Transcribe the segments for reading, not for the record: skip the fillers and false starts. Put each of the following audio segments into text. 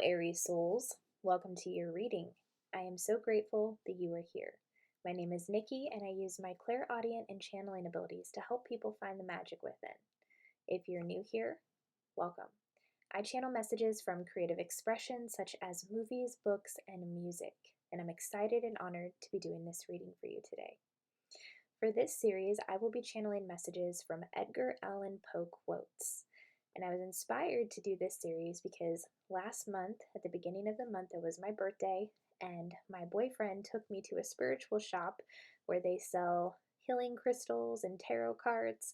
Aries Souls. Welcome to your reading. I am so grateful that you are here. My name is Nikki, and I use my clairaudient and channeling abilities to help people find the magic within. If you're new here, welcome. I channel messages from creative expression such as movies, books, and music, and I'm excited and honored to be doing this reading for you today. For this series, I will be channeling messages from Edgar Allen Poe quotes. And I was inspired to do this series because last month, at the beginning of the month, it was my birthday, and my boyfriend took me to a spiritual shop where they sell healing crystals and tarot cards,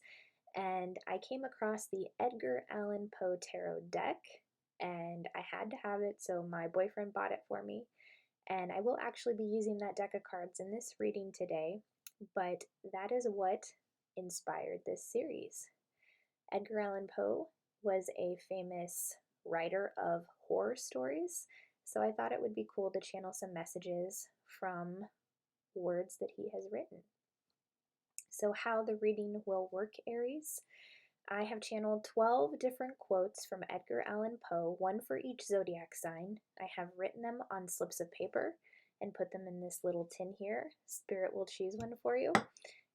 and I came across the Edgar Allen Poe tarot deck, and I had to have it, so my boyfriend bought it for me, and I will actually be using that deck of cards in this reading today, but that is what inspired this series. Edgar Allan Poe was a famous writer of horror stories, so I thought it would be cool to channel some messages from words that he has written. So how the reading will work, Aries. I have channeled 12 different quotes from Edgar Allan Poe, one for each zodiac sign. I have written them on slips of paper and put them in this little tin here. Spirit will choose one for you,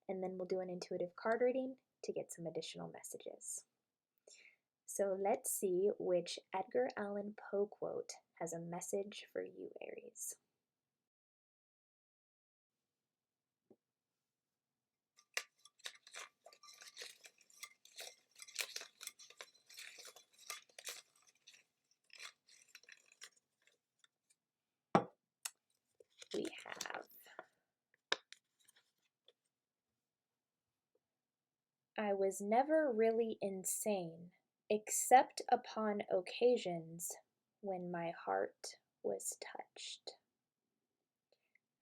and then we'll do an intuitive card reading to get some additional messages. So let's see which Edgar Allan Poe quote has a message for you, Aries. We have, I was never really insane, except upon occasions when my heart was touched.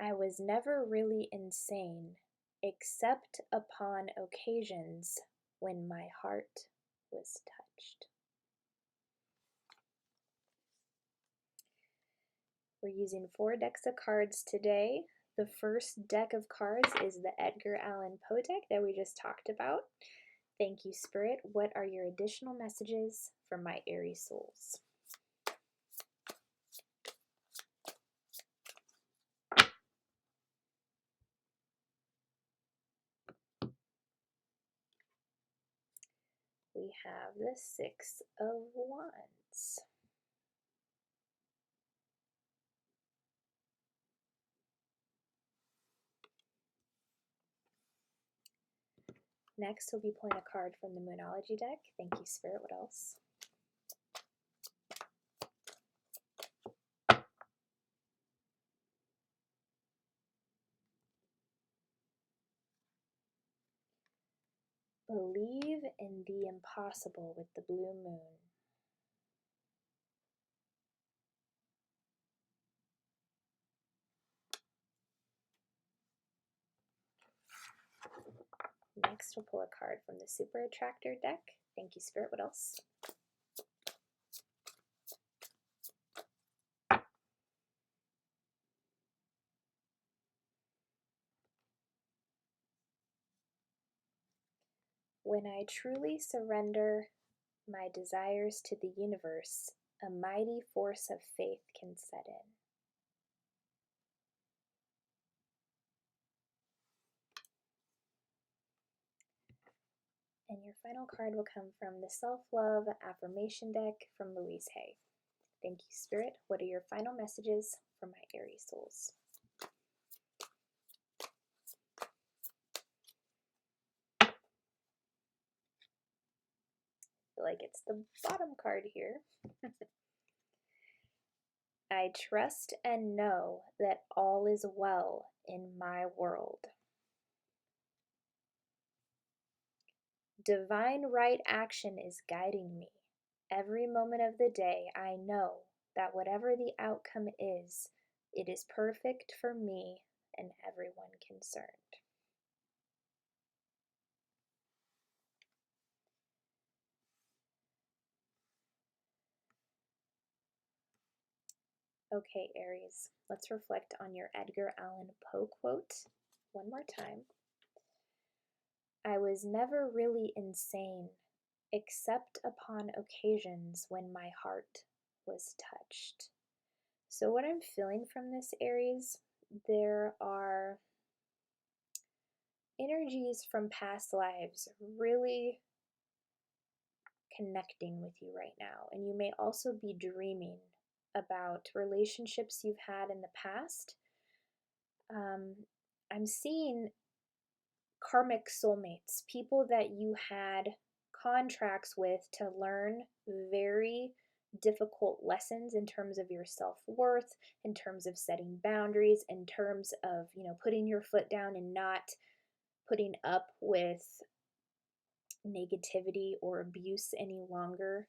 I was never really insane, except upon occasions when my heart was touched. We're using 4 decks of cards today. The first deck of cards is the Edgar Allan Poe deck that we just talked about. Thank you, Spirit. What are your additional messages for my Aries souls? We have the 6 of Wands. Next, we'll be pulling a card from the Moonology deck. Thank you, Spirit. What else? Believe in the impossible with the blue moon. Next, we'll pull a card from the Super Attractor deck. Thank you, Spirit. What else? When I truly surrender my desires to the universe, a mighty force of faith can set in. And your final card will come from the Self-Love Affirmation deck from Louise. Thank you, Spirit. What are your final messages for my Aries souls? I feel like it's the bottom card here. I trust and know that all is well in my world. Divine right action is guiding me. Every moment of the day, I know that whatever the outcome is, it is perfect for me and everyone concerned. Okay, Aries, let's reflect on your Edgar Allan Poe quote one more time. I was never really insane, except upon occasions when my heart was touched. So what I'm feeling from this, Aries, there are energies from past lives really connecting with you right now. And you may also be dreaming about relationships you've had in the past. I'm seeing karmic soulmates, people that you had contracts with to learn very difficult lessons in terms of your self-worth, in terms of setting boundaries, in terms of, putting your foot down and not putting up with negativity or abuse any longer,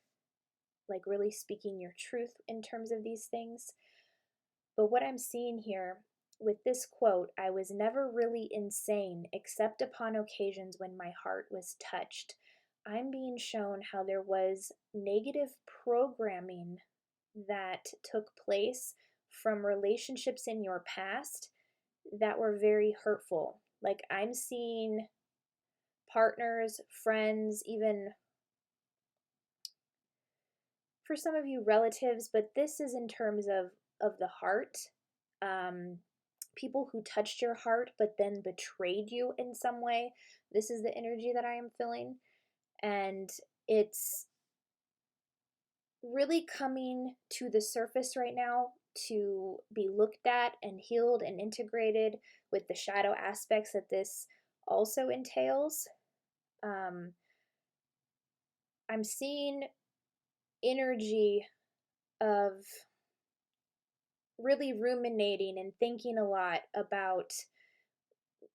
like really speaking your truth in terms of these things. But what I'm seeing here with this quote, I was never really insane except upon occasions when my heart was touched. I'm being shown how there was negative programming that took place from relationships in your past that were very hurtful. Like I'm seeing partners, friends, even for some of you relatives, but this is in terms of the heart. People who touched your heart but then betrayed you in some way. This is the energy that I am feeling, and it's really coming to the surface right now to be looked at and healed and integrated with the shadow aspects that this also entails. I'm seeing energy of really ruminating and thinking a lot about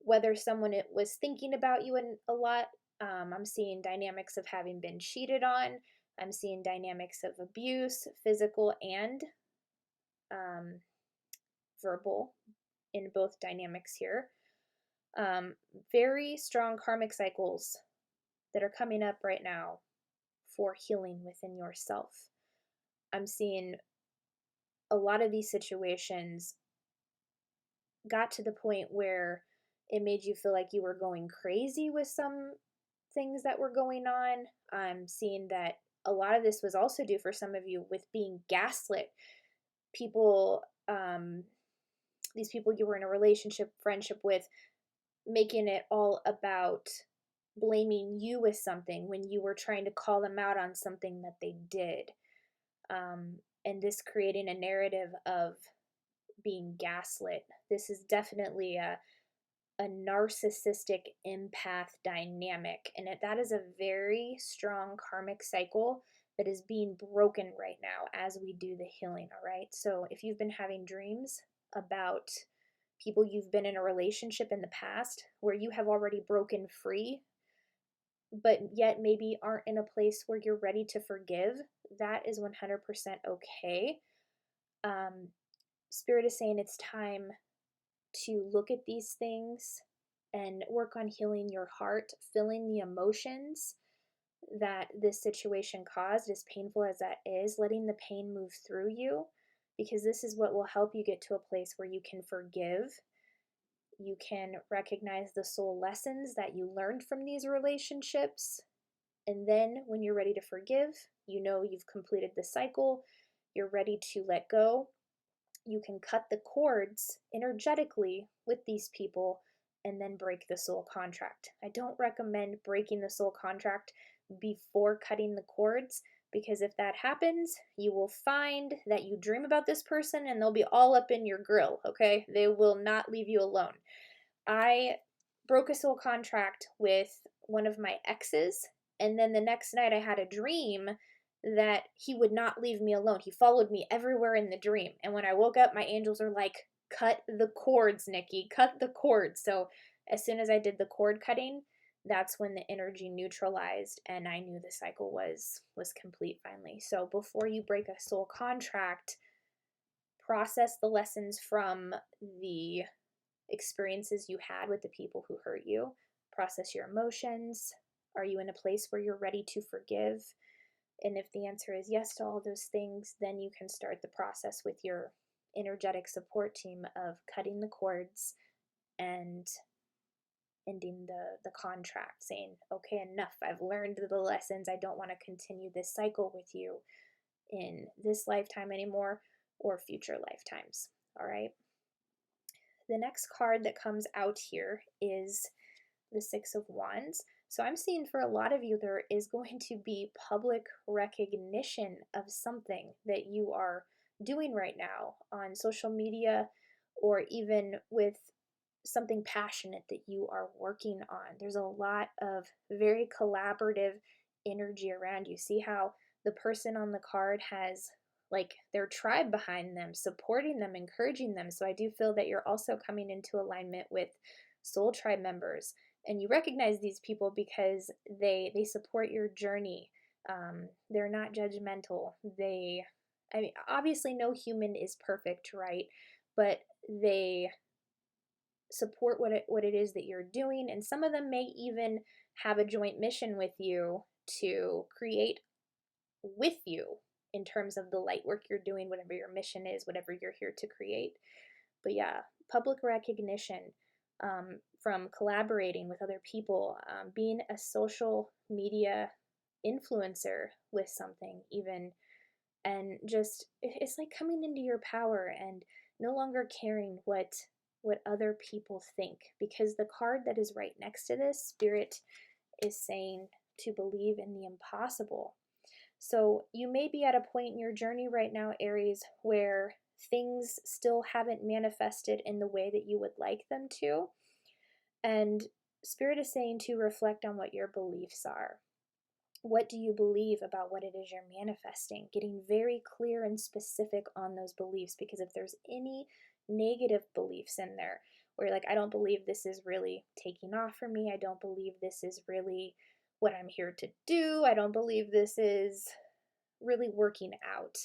whether someone was thinking about you a lot. I'm seeing dynamics of having been cheated on. I'm seeing dynamics of abuse, physical and verbal, in both dynamics here. Very strong karmic cycles that are coming up right now for healing within yourself. I'm seeing a lot of these situations got to the point where it made you feel like you were going crazy with some things that were going on. I'm seeing that a lot of this was also due for some of you with being gaslit. People, these people you were in a relationship, friendship with, making it all about blaming you with something when you were trying to call them out on something that they did. And this creating a narrative of being gaslit. This is definitely a narcissistic empath dynamic, and that is a very strong karmic cycle that is being broken right now as we do the healing. All right, so if you've been having dreams about people you've been in a relationship in the past where you have already broken free but yet maybe aren't in a place where you're ready to forgive, that is 100% okay. Spirit is saying it's time to look at these things and work on healing your heart, feeling the emotions that this situation caused, as painful as that is, letting the pain move through you, because this is what will help you get to a place where you can forgive. You can recognize the soul lessons that you learned from these relationships. And then when you're ready to forgive, you know you've completed the cycle, you're ready to let go. You can cut the cords energetically with these people and then break the soul contract. I don't recommend breaking the soul contract before cutting the cords, because if that happens, you will find that you dream about this person and they'll be all up in your grill, okay? They will not leave you alone. I broke a soul contract with one of my exes, and then the next night I had a dream that he would not leave me alone. He followed me everywhere in the dream. And when I woke up, my angels are like, cut the cords, Nikki, cut the cords. So as soon as I did the cord cutting, that's when the energy neutralized and I knew the cycle was complete finally. So before you break a soul contract, process the lessons from the experiences you had with the people who hurt you. Process your emotions. Are you in a place where you're ready to forgive? And if the answer is yes to all those things, then you can start the process with your energetic support team of cutting the cords and ending the contract, saying, okay, enough. I've learned the lessons. I don't want to continue this cycle with you in this lifetime anymore or future lifetimes. All right. The next card that comes out here is the Six of Wands. So I'm seeing for a lot of you, there is going to be public recognition of something that you are doing right now on social media, or even with something passionate that you are working on. There's a lot of very collaborative energy around you. See how the person on the card has like their tribe behind them, supporting them, encouraging them. So I do feel that you're also coming into alignment with soul tribe members, and you recognize these people because they support your journey. They're not judgmental. I mean, obviously no human is perfect, right? But they support what it is that you're doing, and some of them may even have a joint mission with you to create with you in terms of the light work you're doing, whatever your mission is, whatever you're here to create. But yeah, public recognition, from collaborating with other people, being a social media influencer with something even, and just it's like coming into your power and no longer caring what other people think, because the card that is right next to this, Spirit is saying to believe in the impossible. So you may be at a point in your journey right now, Aries, where things still haven't manifested in the way that you would like them to. And Spirit is saying to reflect on what your beliefs are. What do you believe about what it is you're manifesting? Getting very clear and specific on those beliefs, because if there's any negative beliefs in there where you're like, I don't believe this is really taking off for me, I don't believe this is really what I'm here to do, I don't believe this is really working out.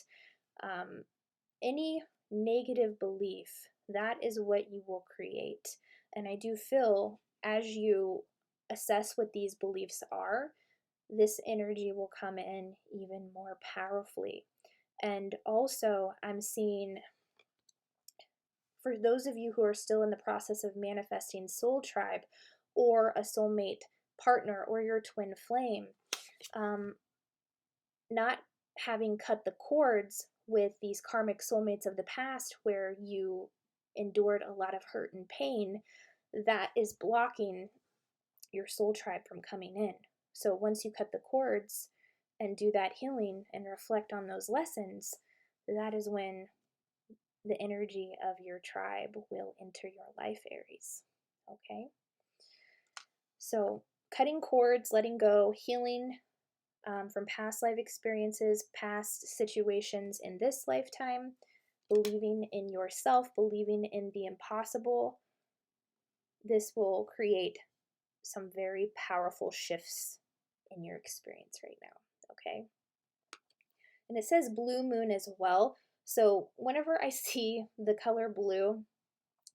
Any negative belief, that is what you will create. And I do feel as you assess what these beliefs are, this energy will come in even more powerfully. And also, I'm seeing for those of you who are still in the process of manifesting soul tribe or a soulmate partner or your twin flame, not having cut the cords with these karmic soulmates of the past where you endured a lot of hurt and pain, that is blocking your soul tribe from coming in. So once you cut the cords and do that healing and reflect on those lessons, that is when the energy of your tribe will enter your life, Aries. Okay? So cutting cords, letting go, healing from past life experiences, past situations in this lifetime, believing in yourself, believing in the impossible. This will create some very powerful shifts in your experience right now, okay? And it says blue moon as well. So whenever I see the color blue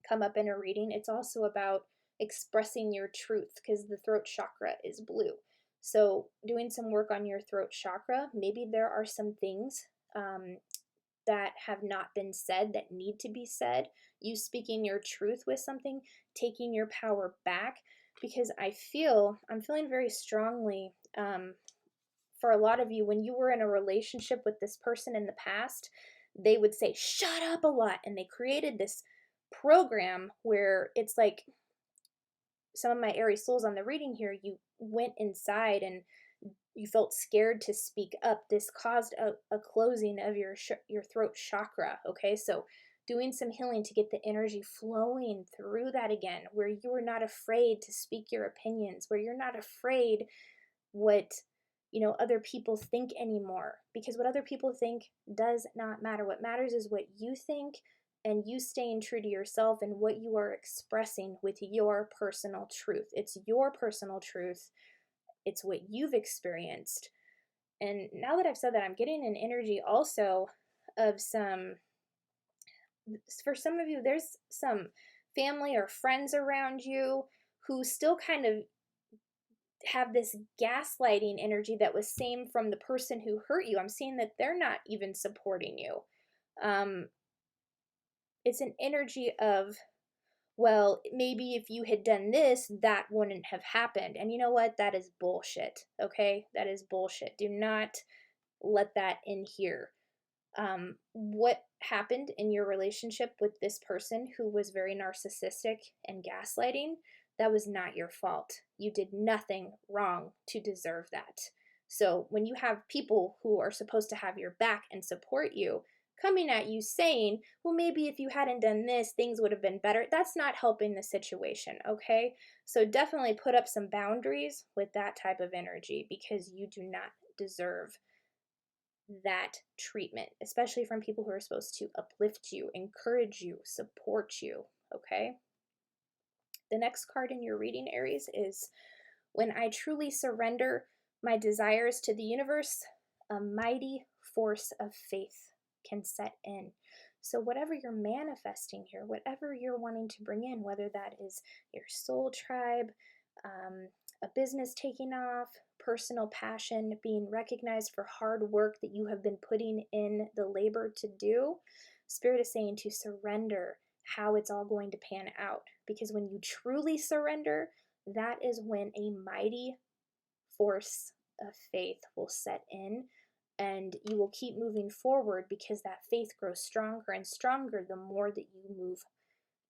come up in a reading, it's also about expressing your truth, because the throat chakra is blue. So doing some work on your throat chakra, maybe there are some things that have not been said that need to be said. You speaking your truth with something, taking your power back, because I'm feeling very strongly for a lot of you, when you were in a relationship with this person in the past, they would say, shut up a lot. And they created this program where it's like, some of my Aries souls on the reading here, you went inside and you felt scared to speak up. This caused a closing of your throat chakra, okay? So doing some healing to get the energy flowing through that again, where you are not afraid to speak your opinions, where you're not afraid what other people think anymore, because what other people think does not matter. What matters is what you think, and you staying true to yourself and what you are expressing with your personal truth. It's your personal truth. It's what you've experienced. And now that I've said that, I'm getting an energy also of for some of you, there's some family or friends around you who still kind of have this gaslighting energy that was same from the person who hurt you. I'm seeing that they're not even supporting you. It's an energy of, well, maybe if you had done this, that wouldn't have happened. And you know what? That is bullshit, okay? That is bullshit. Do not let that in here. What happened in your relationship with this person who was very narcissistic and gaslighting, that was not your fault. You did nothing wrong to deserve that. So when you have people who are supposed to have your back and support you coming at you saying, well, maybe if you hadn't done this, things would have been better, that's not helping the situation, okay? So definitely put up some boundaries with that type of energy, because you do not deserve that treatment, especially from people who are supposed to uplift you, encourage you, support you, okay? The next card in your reading, Aries, is when I truly surrender my desires to the universe, a mighty force of faith can set in. So, whatever you're manifesting here, whatever you're wanting to bring in, whether that is your soul tribe, a business taking off, personal passion, being recognized for hard work that you have been putting in the labor to do, Spirit is saying to surrender how it's all going to pan out. Because when you truly surrender, that is when a mighty force of faith will set in, and you will keep moving forward, because that faith grows stronger and stronger the more that you move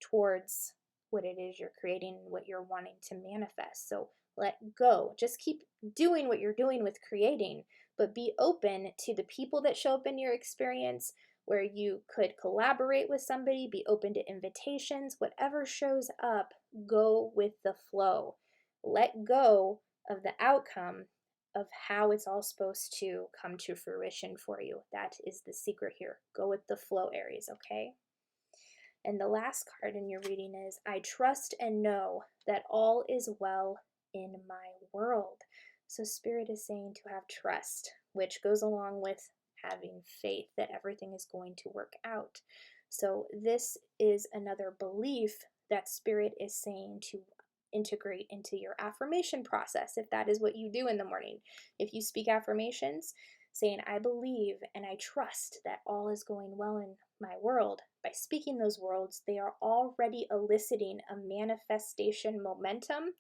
towards what it is you're creating and what you're wanting to manifest. So let go. Just keep doing what you're doing with creating, but be open to the people that show up in your experience, where you could collaborate with somebody, be open to invitations, whatever shows up, go with the flow. Let go of the outcome of how it's all supposed to come to fruition for you. That is the secret here. Go with the flow, Aries, okay? And the last card in your reading is I trust and know that all is well in my world. So Spirit is saying to have trust, which goes along with having faith that everything is going to work out. So this is another belief that Spirit is saying to integrate into your affirmation process, if that is what you do in the morning. If you speak affirmations, saying, I believe and I trust that all is going well in my world. By speaking those words, they are already eliciting a manifestation momentum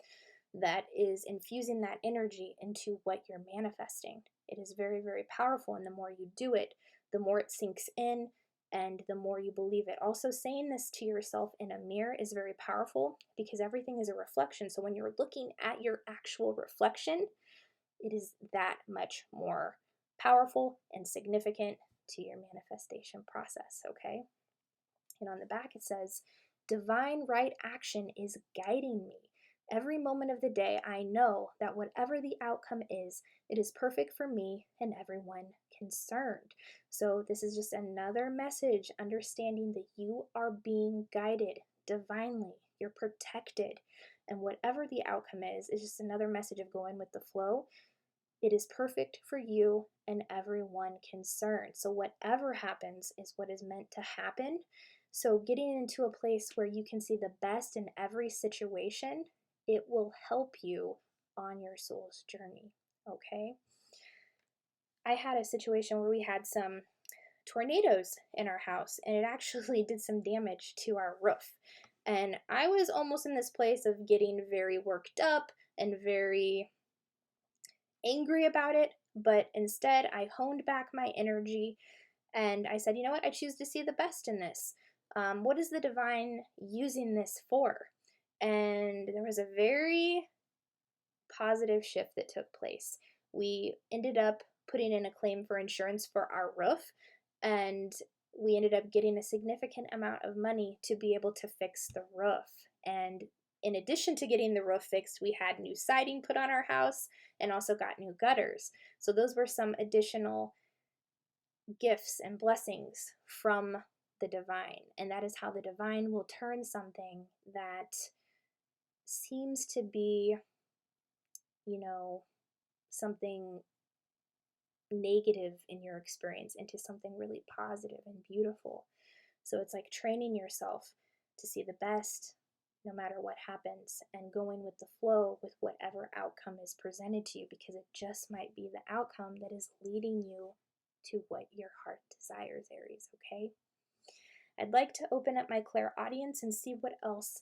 that is infusing that energy into what you're manifesting. It is very, very powerful, and the more you do it, the more it sinks in and the more you believe it. Also, saying this to yourself in a mirror is very powerful, because everything is a reflection. So when you're looking at your actual reflection, it is that much more powerful and significant to your manifestation process, okay? And on the back it says, divine right action is guiding me. Every moment of the day, I know that whatever the outcome is, it is perfect for me and everyone concerned. So this is just another message, understanding that you are being guided divinely. You're protected. And whatever the outcome is just another message of going with the flow. It is perfect for you and everyone concerned. So whatever happens is what is meant to happen. So getting into a place where you can see the best in every situation, it will help you on your soul's journey, okay? I had a situation where we had some tornadoes in our house, and it actually did some damage to our roof. And I was almost in this place of getting very worked up and very angry about it, but instead I honed back my energy and I said, you know what, I choose to see the best in this. What is the divine using this for? And there was a very positive shift that took place. We ended up putting in a claim for insurance for our roof, and we ended up getting a significant amount of money to be able to fix the roof. And in addition to getting the roof fixed, we had new siding put on our house and also got new gutters. So those were some additional gifts and blessings from the divine. And that is how the divine will turn something that seems to be, something negative in your experience into something really positive and beautiful. So it's like training yourself to see the best no matter what happens, and going with the flow with whatever outcome is presented to you, because it just might be the outcome that is leading you to what your heart desires, Aries, okay? I'd like to open up my clairaudience and see what else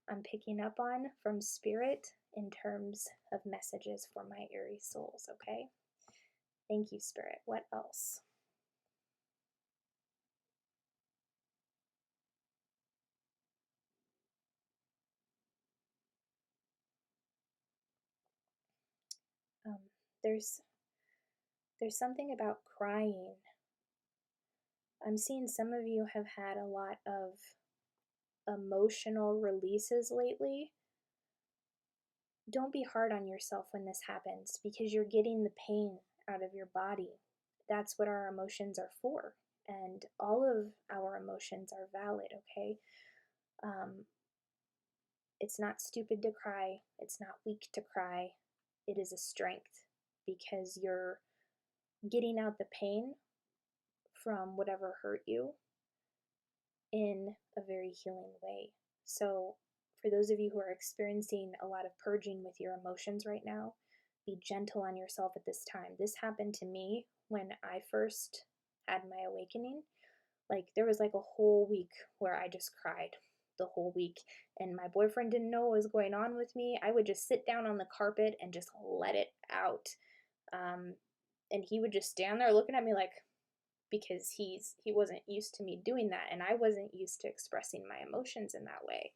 I'm picking up on from Spirit in terms of messages for my Aries souls, okay? Thank you, Spirit. What else? there's something about crying. I'm seeing some of you have had a lot of emotional releases lately. Don't be hard on yourself when this happens, because you're getting the pain out of your body. That's what our emotions are for. And all of our emotions are valid, okay? It's not stupid to cry. It's not weak to cry. It is a strength, because you're getting out the pain from whatever hurt you in a very healing way. So, for those of you who are experiencing a lot of purging with your emotions right now, be gentle on yourself at this time. This happened to me when I first had my awakening. Like, there was like a whole week where I just cried the whole week, and my boyfriend didn't know what was going on with me. I would just sit down on the carpet and just let it out. And he would just stand there looking at me like, because he wasn't used to me doing that, and I wasn't used to expressing my emotions in that way.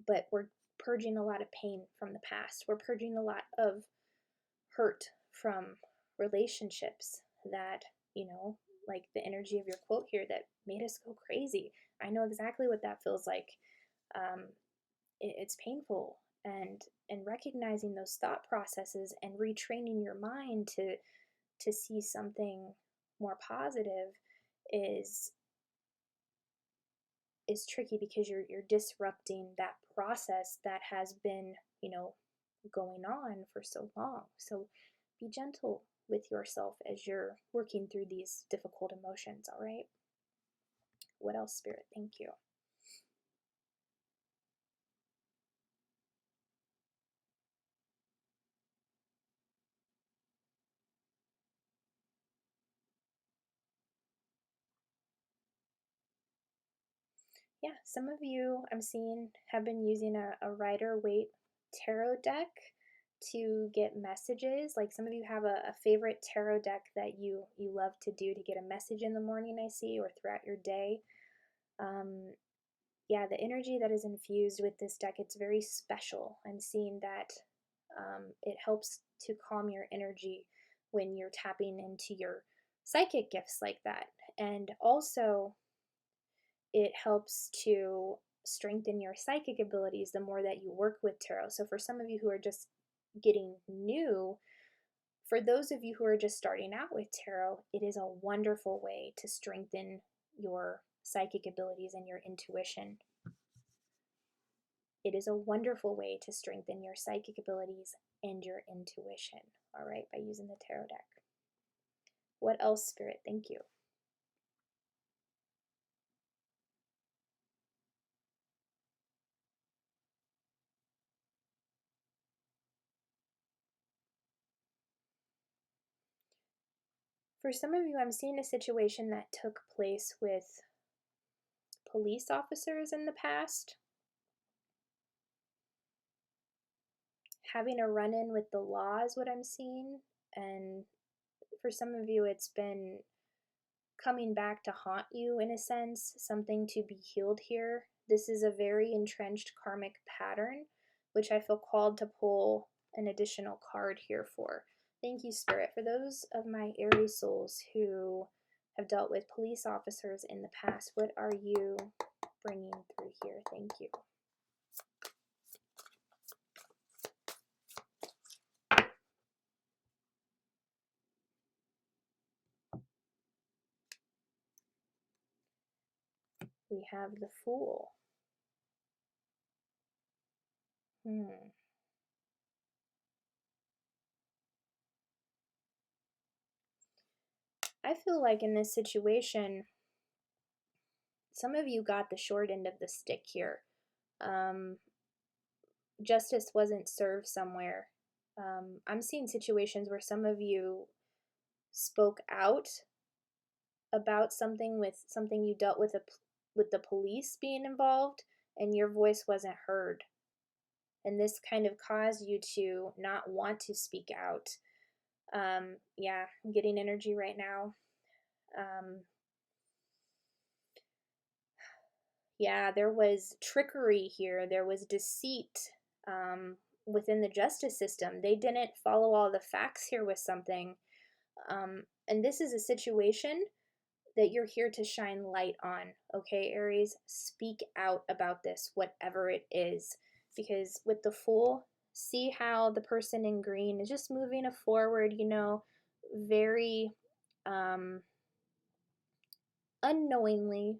But we're purging a lot of pain from the past. We're purging a lot of hurt from relationships that, like the energy of your quote here that made us go crazy. I know exactly what that feels like. It's painful, and recognizing those thought processes and retraining your mind to see something more positive is tricky, because you're disrupting that process that has been, going on for so long. So be gentle with yourself as you're working through these difficult emotions, all right? What else, Spirit? Thank you. Yeah, some of you I'm seeing have been using a Rider-Waite tarot deck to get messages. Like, some of you have a favorite tarot deck that you love to do to get a message in the morning, I see, or throughout your day. Yeah, the energy that is infused with this deck, it's very special. I'm seeing that it helps to calm your energy when you're tapping into your psychic gifts like that. And also, it helps to strengthen your psychic abilities the more that you work with tarot. So, for some of you who are just getting new, for those of you who are just starting out with tarot, it is a wonderful way to strengthen your psychic abilities and your intuition. It is a wonderful way to strengthen your psychic abilities and your intuition, all right, by using the tarot deck. What else, Spirit? Thank you. For some of you, I'm seeing a situation that took place with police officers in the past, having a run-in with the law is what I'm seeing. And for some of you, it's been coming back to haunt you in a sense, something to be healed here. This is a very entrenched karmic pattern, which I feel called to pull an additional card here for. Thank you, Spirit. For those of my Aries souls who have dealt with police officers in the past, what are you bringing through here? Thank you. We have the Fool. I feel like in this situation, some of you got the short end of the stick here. Justice wasn't served somewhere. I'm seeing situations where some of you spoke out about something you dealt with the police being involved, and your voice wasn't heard. And this kind of caused you to not want to speak out. Yeah, I'm getting energy right now. Yeah, there was trickery here. There was deceit. within the justice system. They didn't follow all the facts here with something. And this is a situation that you're here to shine light on, okay, Aries? Speak out about this, whatever it is. Because with the Fool, see how the person in green is just moving forward, very unknowingly,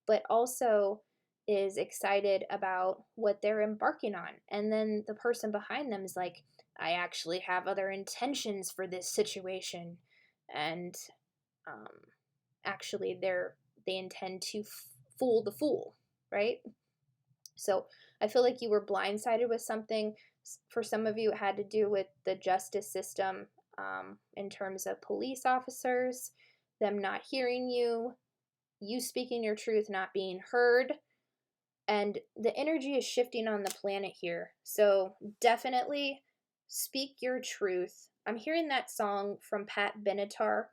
but also is excited about what they're embarking on. And then the person behind them is like, I actually have other intentions for this situation. And actually they intend to fool the fool, right? So I feel like you were blindsided with something. For some of you, it had to do with the justice system, in terms of police officers, them not hearing you, you speaking your truth not being heard, and the energy is shifting on the planet here. So definitely speak your truth. I'm hearing that song from Pat Benatar.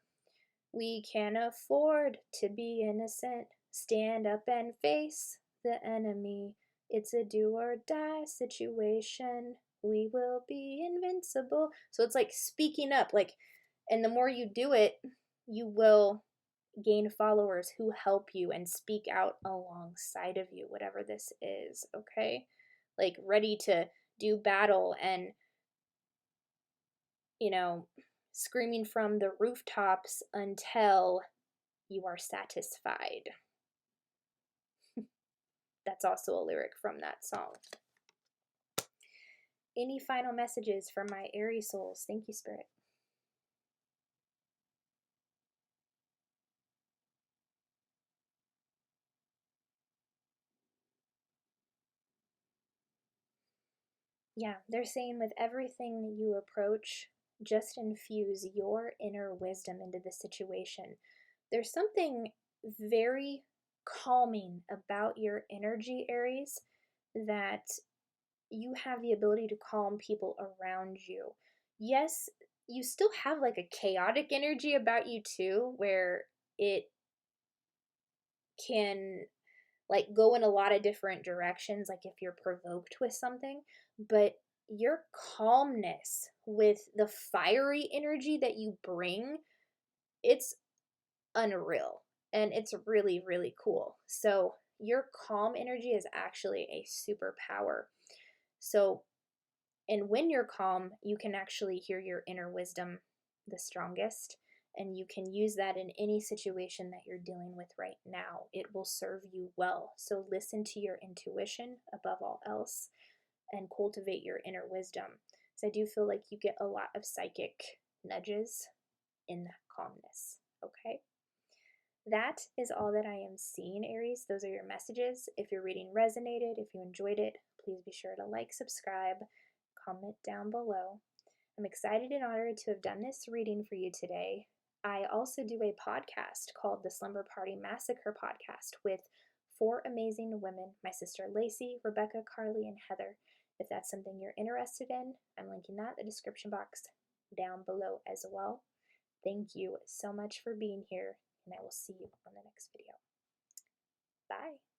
We can afford to be innocent. Stand up and face the enemy. It's a do or die situation. We will be invincible. So it's like speaking up, and the more you do it, you will gain followers who help you and speak out alongside of you, whatever this is, okay? Like ready to do battle and, screaming from the rooftops until you are satisfied. That's also a lyric from that song. Any final messages from my Aries souls? Thank you, Spirit. Yeah, they're saying with everything that you approach, just infuse your inner wisdom into the situation. There's something very calming about your energy, Aries, that you have the ability to calm people around you. Yes, you still have like a chaotic energy about you too, where it can like go in a lot of different directions, like if you're provoked with something, but your calmness with the fiery energy that you bring, it's unreal and it's really, really cool. So your calm energy is actually a superpower. So, and when you're calm, you can actually hear your inner wisdom the strongest, and you can use that in any situation that you're dealing with right now. It will serve you well. So listen to your intuition above all else and cultivate your inner wisdom. So I do feel like you get a lot of psychic nudges in that calmness, okay? That is all that I am seeing, Aries. Those are your messages. If your reading resonated, if you enjoyed it, please be sure to like, subscribe, comment down below. I'm excited and honored to have done this reading for you today. I also do a podcast called the Slumber Party Massacre Podcast with 4 amazing women, my sister Lacey, Rebecca, Carly, and Heather. If that's something you're interested in, I'm linking that in the description box down below as well. Thank you so much for being here, and I will see you on the next video. Bye.